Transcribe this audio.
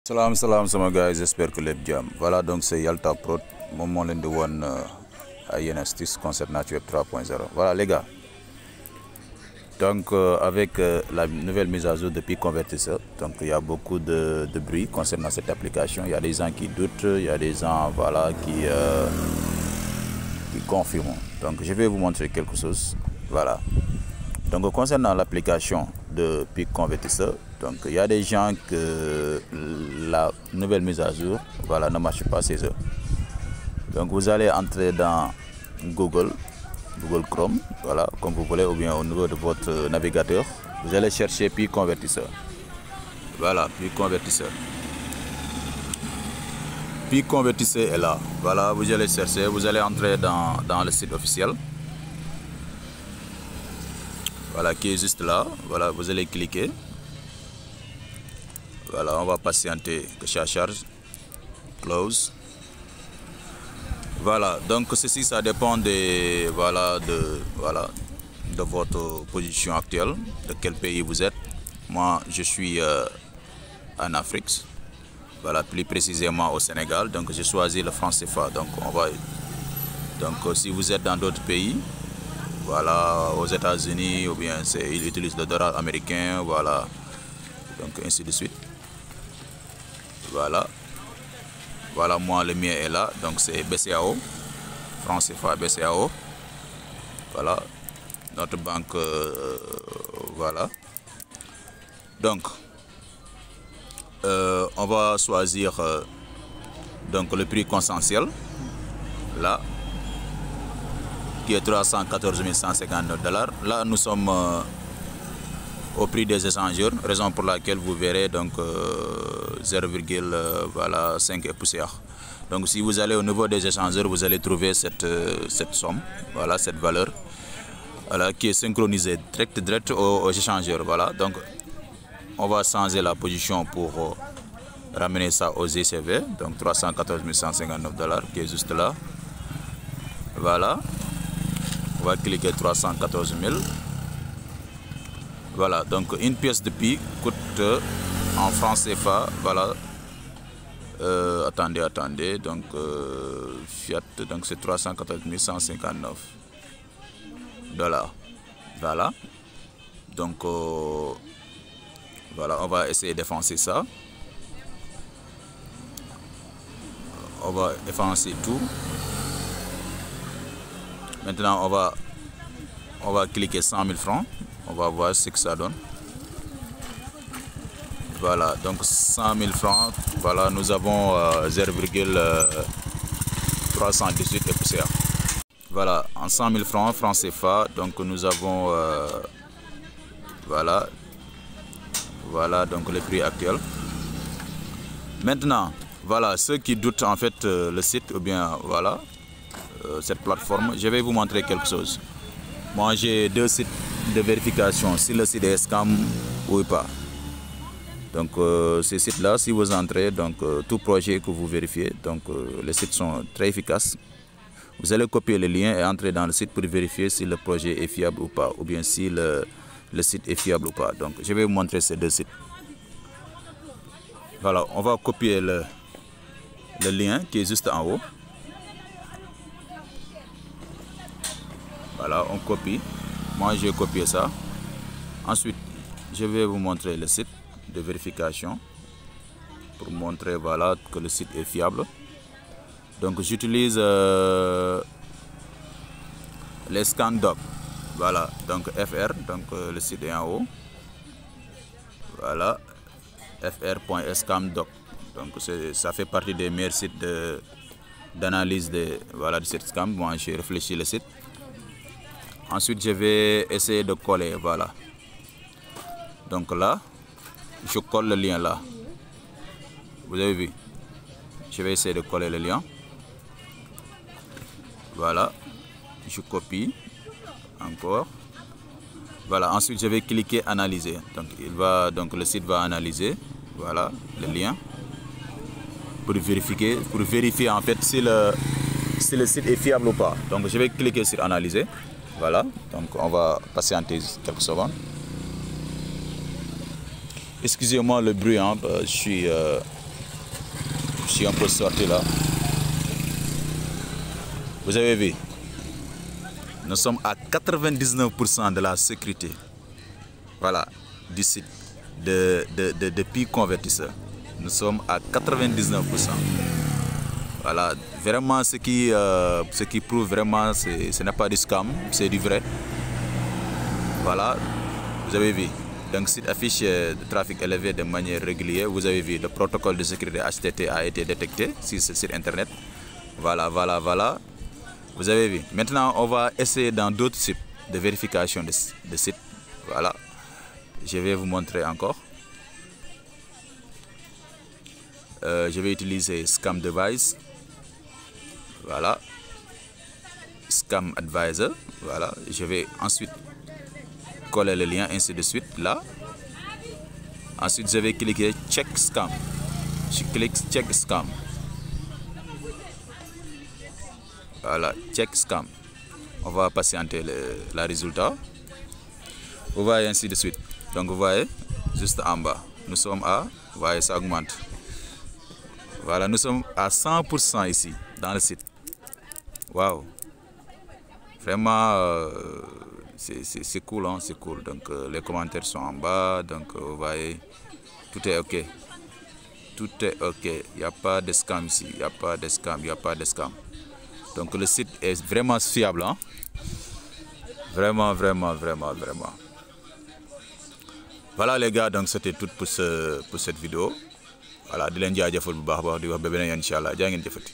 Salam salam sama gars, j'espère que les bien. Voilà, donc c'est Yalta Prod, mon moment de one à Yenastis concernant Web 3.0. Voilà les gars. Donc avec la nouvelle mise à jour depuis Convertisseur, donc il y a beaucoup de bruit concernant cette application. Il y a des gens qui doutent, il y a des gens voilà qui confirment. Donc je vais vous montrer quelque chose. Voilà. Donc concernant l'application de Pic Convertisseur, donc il y a des gens que la nouvelle mise à jour voilà, ne marche pas chez eux. Donc vous allez entrer dans Google Chrome, voilà, comme vous voulez, ou bien au niveau de votre navigateur. Vous allez chercher Pic Convertisseur. Voilà, Pic Convertisseur. Pic Convertisseur est là. Voilà, vous allez chercher, vous allez entrer dans le site officiel. Voilà, qui est juste là. Voilà, vous allez cliquer. Voilà, on va patienter que ça charge. Close. Voilà, donc ceci, ça dépend de votre position actuelle, de quel pays vous êtes. Moi, je suis en Afrique. Voilà, plus précisément au Sénégal. Donc, j'ai choisi le franc CFA. Donc, si vous êtes dans d'autres pays, voilà, aux États-Unis, ou bien ils utilisent le dollar américain, voilà, donc ainsi de suite. Voilà, voilà, moi le mien est là, donc c'est BCAO, franc CFA BCAO, voilà, notre banque, voilà. Donc, on va choisir donc le prix consensuel, là, qui est 314 159 $. Là, nous sommes au prix des échangeurs, raison pour laquelle vous verrez donc 0,5 et poussière. Donc, si vous allez au niveau des échangeurs, vous allez trouver cette somme, voilà, cette valeur, voilà, qui est synchronisée direct aux échangeurs. Voilà, donc on va changer la position pour ramener ça aux ECV, donc 314 159 $, qui est juste là. Voilà. On va cliquer 314 000. Voilà, donc une pièce de Pic coûte en francs CFA, voilà. Attendez, donc Fiat, donc c'est 314 159 $. Voilà. Donc voilà, on va essayer d'effacer ça. On va effacer tout. Maintenant, on va cliquer 100 000 francs. On va voir ce que ça donne. Voilà, donc 100 000 francs. Voilà, nous avons 0,318 et poussière. Voilà, en 100 000 francs, francs CFA. Donc nous avons, voilà, donc le prix actuel. Maintenant, voilà, ceux qui doutent en fait le site ou bien voilà. Cette plateforme, je vais vous montrer quelque chose. Moi j'ai deux sites de vérification, si le site est scam ou pas. Donc ces sites là, si vous entrez, donc tout projet que vous vérifiez, donc les sites sont très efficaces. Vous allez copier le lien et entrer dans le site pour vérifier si le projet est fiable ou pas, ou bien si le site est fiable ou pas. Donc je vais vous montrer ces deux sites. Voilà, on va copier le lien qui est juste en haut. Voilà, on copie. Moi, j'ai copié ça. Ensuite, je vais vous montrer le site de vérification pour montrer voilà, que le site est fiable. Donc, j'utilise les ScanDoc. Voilà, donc FR, donc le site est en haut. Voilà, fr.scamdoc. Donc, ça fait partie des meilleurs sites d'analyse de cette scam. Moi, j'ai réfléchi le site. Ensuite, je vais essayer de coller, voilà. Donc là, je colle le lien là. Vous avez vu? Je vais essayer de coller le lien. Voilà. Je copie. Encore. Voilà. Ensuite, je vais cliquer analyser. Donc le site va analyser, voilà, le lien. Pour vérifier en fait si le site est fiable ou pas. Donc, je vais cliquer sur analyser. Voilà, donc on va patienter quelques secondes. Excusez-moi le bruit, hein, je suis je suis un peu sorti là. Vous avez vu, nous sommes à 99% de la sécurité, voilà, du site de Pi Convertisseur. Nous sommes à 99%. Voilà, vraiment ce qui prouve vraiment, ce n'est pas du scam, c'est du vrai. Voilà, vous avez vu. Donc, site affiche de trafic élevé de manière régulière. Vous avez vu, le protocole de sécurité HTTP a été détecté sur ce site internet. Voilà. Vous avez vu. Maintenant, on va essayer dans d'autres sites de vérification de sites. Voilà. Je vais vous montrer encore. Je vais utiliser Scam Device. Voilà. Scam Advisor. Voilà. Je vais ensuite coller le lien, ainsi de suite, là. Ensuite, je vais cliquer Check Scam. Je clique Check Scam. Voilà, Check Scam. On va patienter le résultat. Vous voyez, ainsi de suite. Donc, vous voyez, juste en bas, nous sommes à, vous voyez, ça augmente. Voilà, nous sommes à 100% ici, dans le site. Waouh! Vraiment, c'est cool, hein, c'est cool. Donc, les commentaires sont en bas. Donc, vous voyez, tout est OK. Tout est OK. Il n'y a pas de scam ici. Il n'y a pas de scam. Il n'y a pas de scam. Donc, le site est vraiment fiable. Hein? Vraiment. Voilà, les gars. Donc, c'était tout pour cette vidéo. Voilà, di leen jaajëfal bu baax di wax ba beneen yoon incha allah jaa ngeen jëfati.